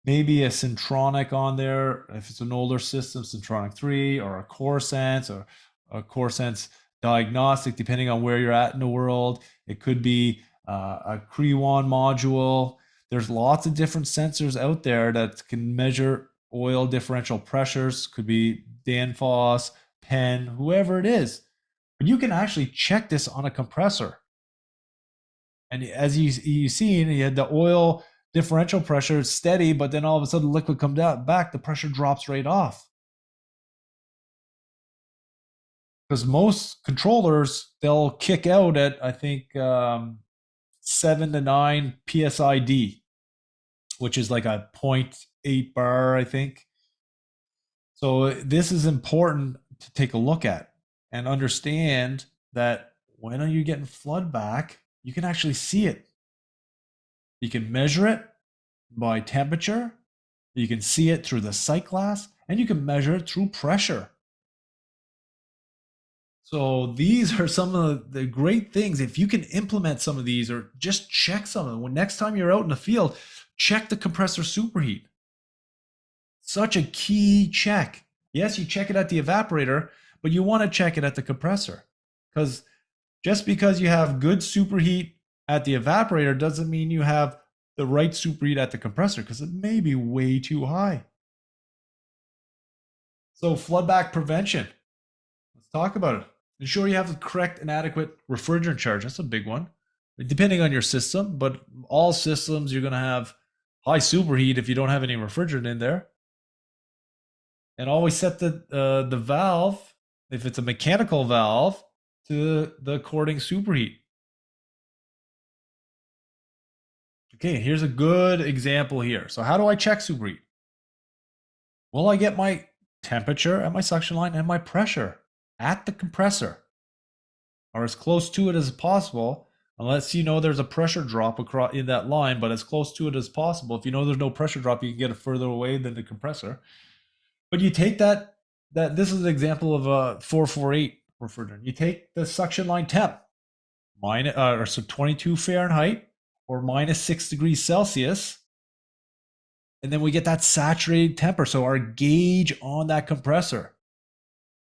maybe a Centronic on there, if it's an older system, Centronic 3, or a CoreSense, or a CoreSense diagnostic, depending on where you're at in the world. It could be a Crewan module. There's lots of different sensors out there that can measure oil differential pressures. Could be Danfoss, Penn, whoever it is. But you can actually check this on a compressor. And as you seen, you had the oil differential pressure is steady, but then all of a sudden the liquid comes out back, the pressure drops right off. Because most controllers, they'll kick out at, I think, 7 to 9 PSID, which is like a 0.8 bar, I think. So this is important to take a look at and understand that when are you getting flood back, you can actually see it. You can measure it by temperature, you can see it through the sight glass, and you can measure it through pressure. So these are some of the great things. If you can implement some of these or just check some of them, when next time you're out in the field, check the compressor superheat. Such a key check. Yes, you check it at the evaporator, but you want to check it at the compressor. Because just because you have good superheat at the evaporator doesn't mean you have the right superheat at the compressor, because it may be way too high. So floodback prevention. Let's talk about it. Ensure you have the correct and adequate refrigerant charge. That's a big one. Depending on your system, but all systems, you're going to have high superheat if you don't have any refrigerant in there. And always set the valve, if it's a mechanical valve, to the according superheat. Okay, here's a good example here. So how do I check superheat? Well, I get my temperature at my suction line and my pressure at the compressor, or as close to it as possible, unless you know there's a pressure drop across in that line, but as close to it as possible. If you know there's no pressure drop, you can get it further away than the compressor. But you take that this is an example of a 448 refrigerant. You take the suction line temp, so 22 Fahrenheit or minus 6 degrees Celsius, and then we get that saturated temperature. So our gauge on that compressor.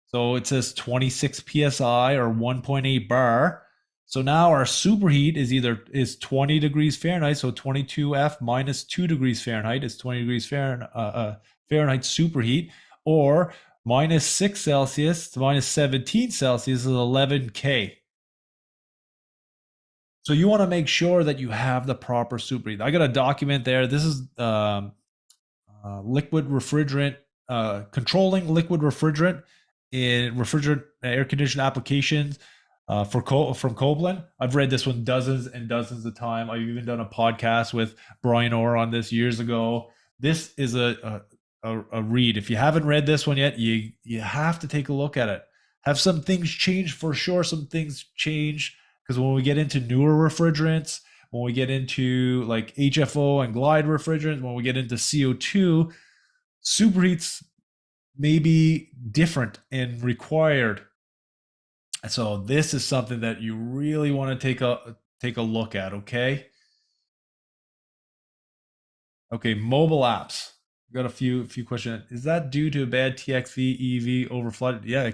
So it says 26 psi or 1.8 bar. So now our superheat is 20 degrees Fahrenheit. So 22F minus 2 degrees Fahrenheit is 20 degrees Fahrenheit superheat, or minus 6 Celsius to minus 17 Celsius is 11K. So you want to make sure that you have the proper superheat. I got a document there. This is liquid refrigerant, controlling liquid refrigerant in refrigerant air conditioned applications from Copeland. I've read this one dozens and dozens of times. I've even done a podcast with Brian Orr on this years ago. This is a read. If you haven't read this one yet, you have to take a look at it. Have some things changed for sure. Some things change because when we get into newer refrigerants, when we get into like HFO and glide refrigerants, when we get into CO2, superheats may be different and required. So this is something that you really want to take a look at, okay? Okay, mobile apps. Got a few questions. Is that due to a bad TXV EV overflooded? Yeah,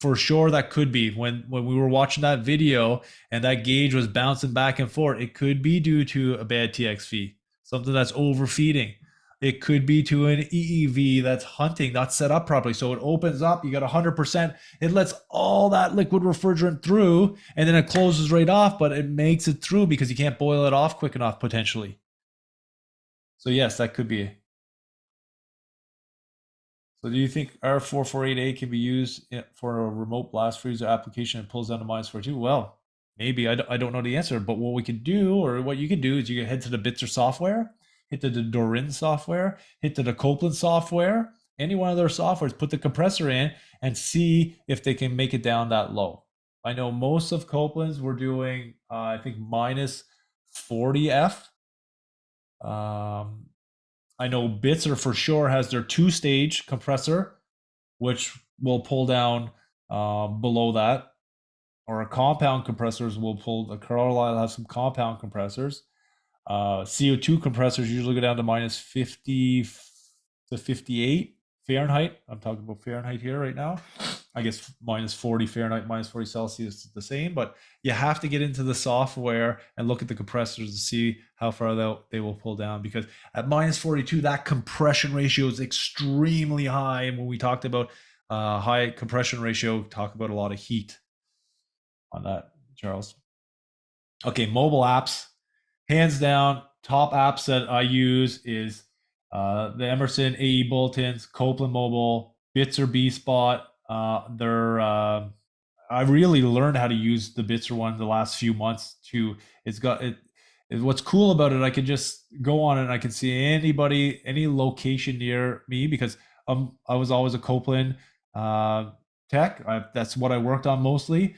for sure that could be when we were watching that video and that gauge was bouncing back and forth. It could be due to a bad TXV, something that's overfeeding. It could be to an EEV that's hunting, not set up properly. So it opens up, you got 100%. It lets all that liquid refrigerant through and then it closes right off, but it makes it through because you can't boil it off quick enough potentially. So yes, that could be. So do you think R448A can be used for a remote blast freezer application and pulls down to -42? Well, maybe. I don't know the answer, but what we could do, or what you could do, is you can head to the Bitzer software, hit to the Dorin software, hit to the Copeland software, any one of their softwares, put the compressor in and see if they can make it down that low. I know most of Copeland's were doing, I think, -40F. I know Bitzer for sure has their 2-stage compressor, which will pull down below that. Or a compound compressors will pull. The Carlisle has some compound compressors. CO2 compressors usually go down to -50 to 58 Fahrenheit. I'm talking about Fahrenheit here right now. I guess -40 Fahrenheit, -40 Celsius is the same, but you have to get into the software and look at the compressors to see how far they will pull down, because at -42, that compression ratio is extremely high. And when we talked about high compression ratio, talk about a lot of heat on that, Charles. Okay, mobile apps. Hands down, top apps that I use is the Emerson AE bulletins, Copeland Mobile, Bitzer B Spot. I really learned how to use the Bitzer one the last few months too. It's got it. What's cool about it, I can just go on it and I can see anybody, any location near me, because I was always a Copeland tech. That's what I worked on mostly.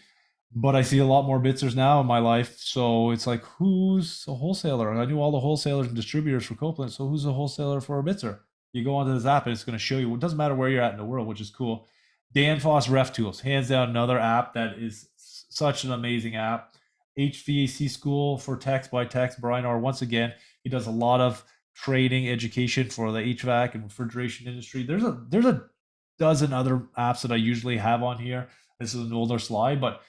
But I see a lot more Bitzers now in my life. So it's like, who's a wholesaler? I knew all the wholesalers and distributors for Copeland. So who's a wholesaler for a Bitzer? You go onto this app and it's going to show you. It doesn't matter where you're at in the world, which is cool. Danfoss Ref Tools, hands down, another app that is such an amazing app. HVAC School for Techs by Techs, Brian Orr, once again, he does a lot of training education for the HVAC and refrigeration industry. There's a dozen other apps that I usually have on here. This is an older slide, but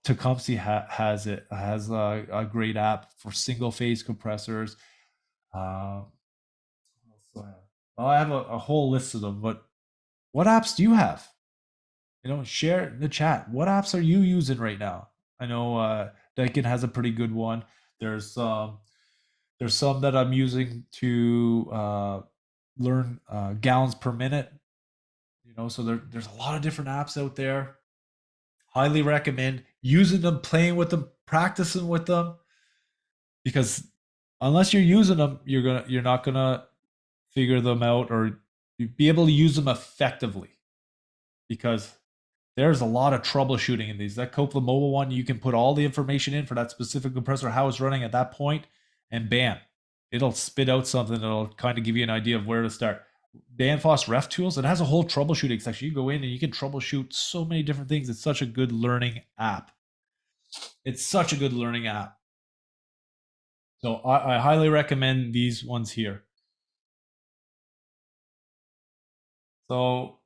Tecumseh has a great app for single phase compressors. I have a whole list of them, but what apps do you have? Share in the chat. What apps are you using right now? I know Daikin has a pretty good one. There's some that I'm using to learn gallons per minute. So there's a lot of different apps out there. Highly recommend using them, playing with them, practicing with them, because unless you're using them, you're not gonna figure them out or be able to use them effectively, because there's a lot of troubleshooting in these. That Copeland Mobile one, you can put all the information in for that specific compressor, how it's running at that point, and bam, it'll spit out something that'll kind of give you an idea of where to start. Danfoss Ref Tools, it has a whole troubleshooting section. You go in and you can troubleshoot so many different things. It's such a good learning app. So I highly recommend these ones here. So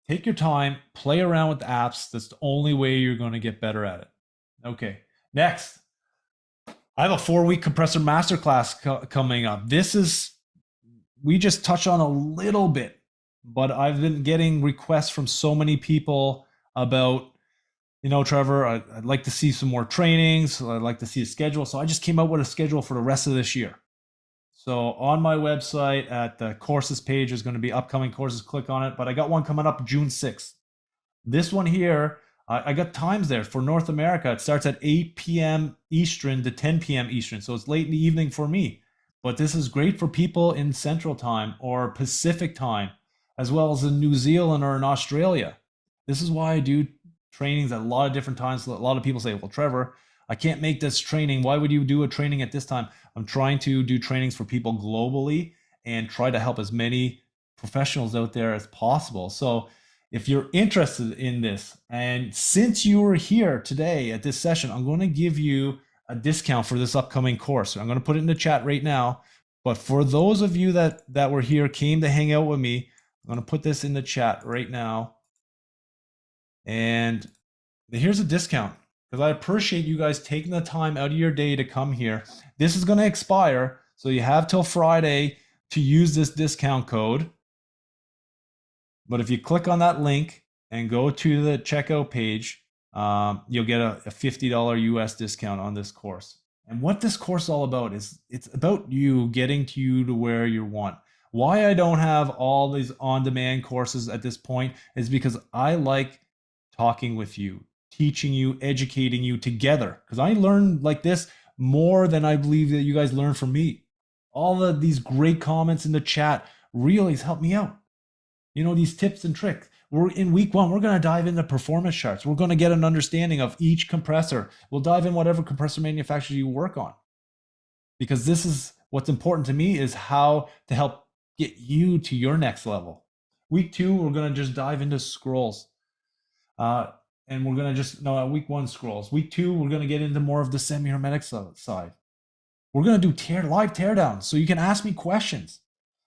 take your time, play around with the apps. That's the only way you're going to get better at it. Okay, next. I have a 4-week Compressor Masterclass coming up. We just touched on a little bit, but I've been getting requests from so many people about, Trevor, I'd like to see some more trainings. I'd like to see a schedule. So I just came out with a schedule for the rest of this year. So on my website at the courses page is going to be upcoming courses. Click on it. But I got one coming up June 6th. This one here, I got times there for North America. It starts at 8 p.m. Eastern to 10 p.m. Eastern. So it's late in the evening for me. But this is great for people in Central Time or Pacific Time, as well as in New Zealand or in Australia. This is why I do trainings at a lot of different times. A lot of people say, well, Trevor, I can't make this training. Why would you do a training at this time? I'm trying to do trainings for people globally and try to help as many professionals out there as possible. So if you're interested in this, and since you were here today at this session, I'm going to give you a discount for this upcoming course. So I'm going to put it in the chat right now. But for those of you that were here, came to hang out with me, I'm going to put this in the chat right now. And here's a discount because I appreciate you guys taking the time out of your day to come here. This is going to expire, so you have till Friday to use this discount code. But if you click on that link and go to the checkout page, you'll get a $50 US discount on this course. And what this course is all about is it's about you getting to where you want. Why I don't have all these on-demand courses at this point is because I like talking with you, teaching you, educating you together. Because I learn like this more than I believe that you guys learn from me. All of these great comments in the chat really has helped me out. You know, these tips and tricks. We're in week 1, we're going to dive into performance charts. We're going to get an understanding of each compressor. We'll dive in whatever compressor manufacturer you work on. Because this is what's important to me, is how to help get you to your next level. Week 2, we're going to just dive into scrolls. And we're going to just, no, week 1 scrolls. Week 2, we're going to get into more of the semi-hermetic side. We're going to do live teardowns, so you can ask me questions.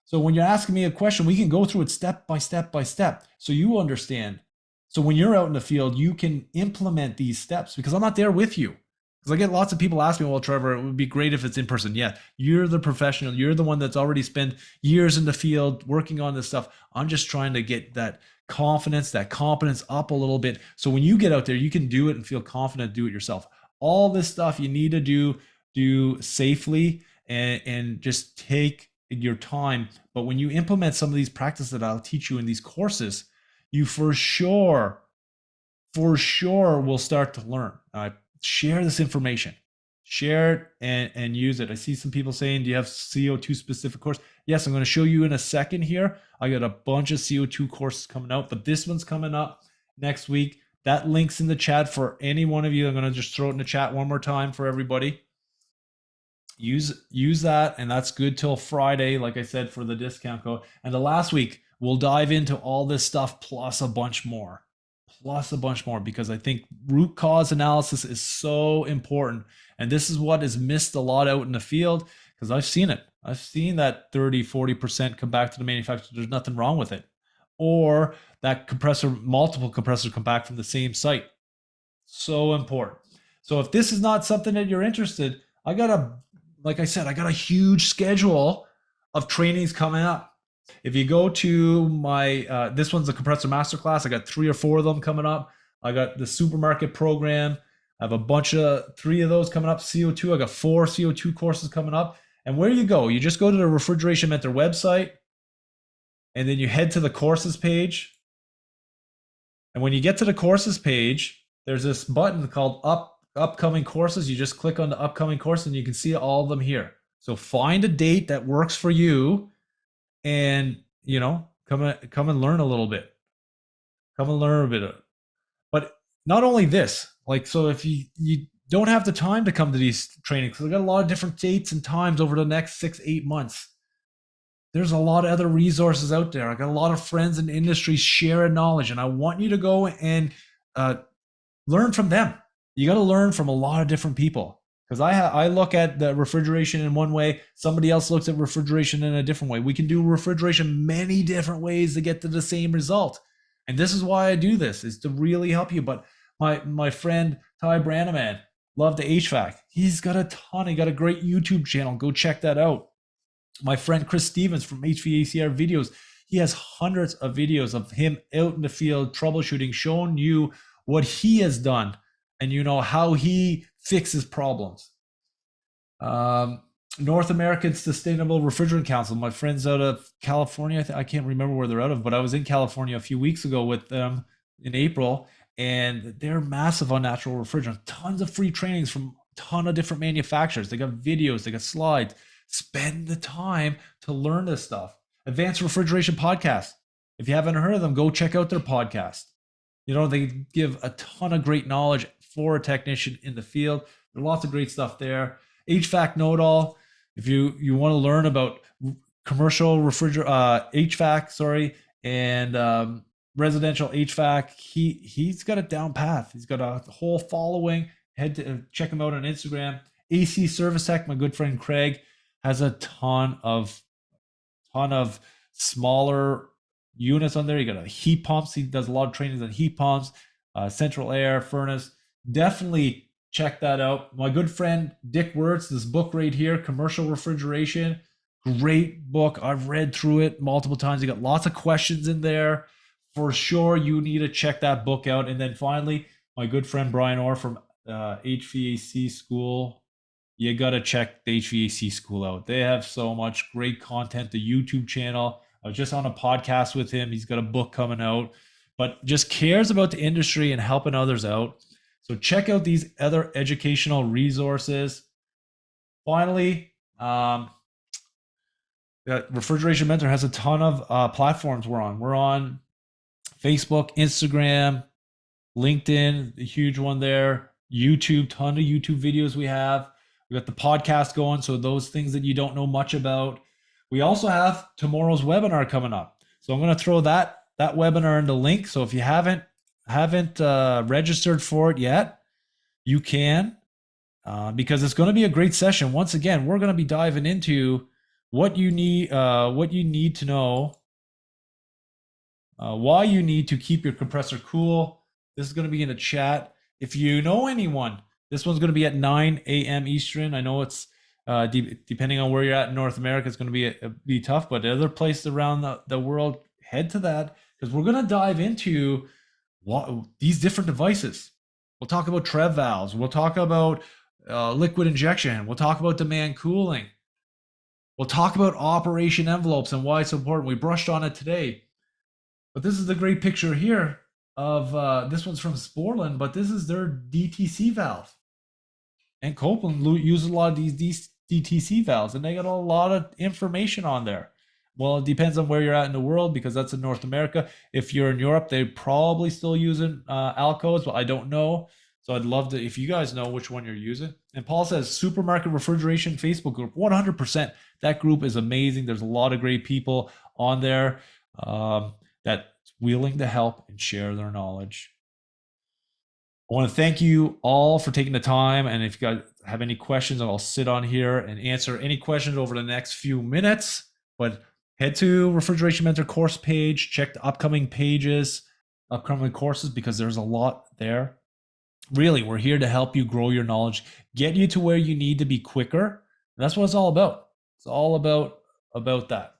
So when you're asking me a question, we can go through it step by step by step, so you understand. So when you're out in the field, you can implement these steps, because I'm not there with you. Because I get lots of people ask me, well, Trevor, it would be great if it's in person. Yeah, you're the professional. You're the one that's already spent years in the field working on this stuff. I'm just trying to get that confidence, that competence up a little bit. So when you get out there, you can do it and feel confident, do it yourself. All this stuff you need to do safely and just take your time. But when you implement some of these practices that I'll teach you in these courses, you for sure will start to learn. Share this information, share it and use it. I see some people saying, do you have CO2 specific course? Yes, I'm going to show you in a second here. I got a bunch of CO2 courses coming out, but this one's coming up next week. That link's in the chat for any one of you. I'm going to just throw it in the chat one more time for everybody. Use that, and that's good till Friday, like I said, for the discount code. And the last week, we'll dive into all this stuff plus a bunch more. Because I think root cause analysis is so important. And this is what is missed a lot out in the field, because I've seen it. I've seen that 30-40% come back to the manufacturer. There's nothing wrong with it. Or that multiple compressors come back from the same site. So important. So if this is not something that you're interested, like I said, I got a huge schedule of trainings coming up. If you go to my, this one's the Compressor Masterclass. I got 3 or 4 of them coming up. I got the supermarket program. I have a bunch of 3 of those coming up. CO2, I got 4 CO2 courses coming up. And where you go, you just go to the Refrigeration Mentor website, and then you head to the courses page. And when you get to the courses page, there's this button called upcoming courses. You just click on the upcoming course and you can see all of them here. So find a date that works for you, and come and learn a little bit. But not only this, so if you don't have the time to come to these trainings, because I got a lot of different dates and times over the next 6-8 months. There's a lot of other resources out there. I got a lot of friends in the industry sharing knowledge, and I want you to go and learn from them. You got to learn from a lot of different people, because I look at the refrigeration in one way. Somebody else looks at refrigeration in a different way. We can do refrigeration many different ways to get to the same result. And this is why I do this, is to really help you. But my friend Ty Brannaman, love the HVAC. He's got a ton. He got a great YouTube channel. Go check that out. My friend Chris Stevens from HVACR videos, he has hundreds of videos of him out in the field troubleshooting, showing you what he has done and how he fixes problems. North American Sustainable Refrigerant Council, my friends out of California, I can't remember where they're out of, but I was in California a few weeks ago with them in April, and they're massive on natural refrigerant. Tons of free trainings from a ton of different manufacturers. They got videos, they got slides. Spend the time to learn this stuff. Advanced Refrigeration Podcast. If you haven't heard of them, go check out their podcast. They give a ton of great knowledge for a technician in the field. There's lots of great stuff there. HVAC Know-It-All. If you want to learn about commercial HVAC, and residential HVAC, he's got it down path. He's got a whole following. Head to check him out on Instagram. AC Service Tech, my good friend Craig, has a ton of smaller units on there. You got heat pumps. He does a lot of trainings on heat pumps. central air, furnace. Definitely check that out. My good friend Dick Wirtz, this book right here, Commercial Refrigeration. Great book. I've read through it multiple times. You got lots of questions in there. For sure, you need to check that book out. And then finally, my good friend Brian Orr from HVAC School. You got to check the HVAC School out. They have so much great content. The YouTube channel. I was just on a podcast with him. He's got a book coming out, but just cares about the industry and helping others out. So check out these other educational resources. Finally, Refrigeration Mentor has a ton of platforms we're on. We're on Facebook, Instagram, LinkedIn, the huge one there, YouTube, ton of YouTube videos we have. We got the podcast going, so those things that you don't know much about. We also have tomorrow's webinar coming up. So I'm going to throw that webinar in the link. So if you haven't registered for it yet, you can, because it's going to be a great session. Once again, we're going to be diving into what you need to know, why you need to keep your compressor cool. This is going to be in the chat. If you know anyone, this one's going to be at 9 a.m. Eastern. I know it's depending on where you're at in North America, it's going to be tough, but other places around the world, head to that, because we're going to dive into these different devices. We'll talk about trev valves. We'll talk about liquid injection. We'll talk about demand cooling. We'll talk about operation envelopes and why it's important. We brushed on it today. But this is the great picture here of, this one's from Sportland, but this is their DTC valve. And Copeland uses a lot of these DTC valves, and they got a lot of information on there. Well, it depends on where you're at in the world, because that's in North America. If you're in Europe, they're probably still using Alcos, but I don't know. So I'd love to, if you guys know which one you're using. And Paul says, Supermarket Refrigeration Facebook group, 100%. That group is amazing. There's a lot of great people on there that's willing to help and share their knowledge. I want to thank you all for taking the time. And if you guys have any questions, I'll sit on here and answer any questions over the next few minutes. But head to Refrigeration Mentor course page, check the upcoming pages, upcoming courses, because there's a lot there. Really, we're here to help you grow your knowledge, get you to where you need to be quicker. And that's what it's all about. It's all about that.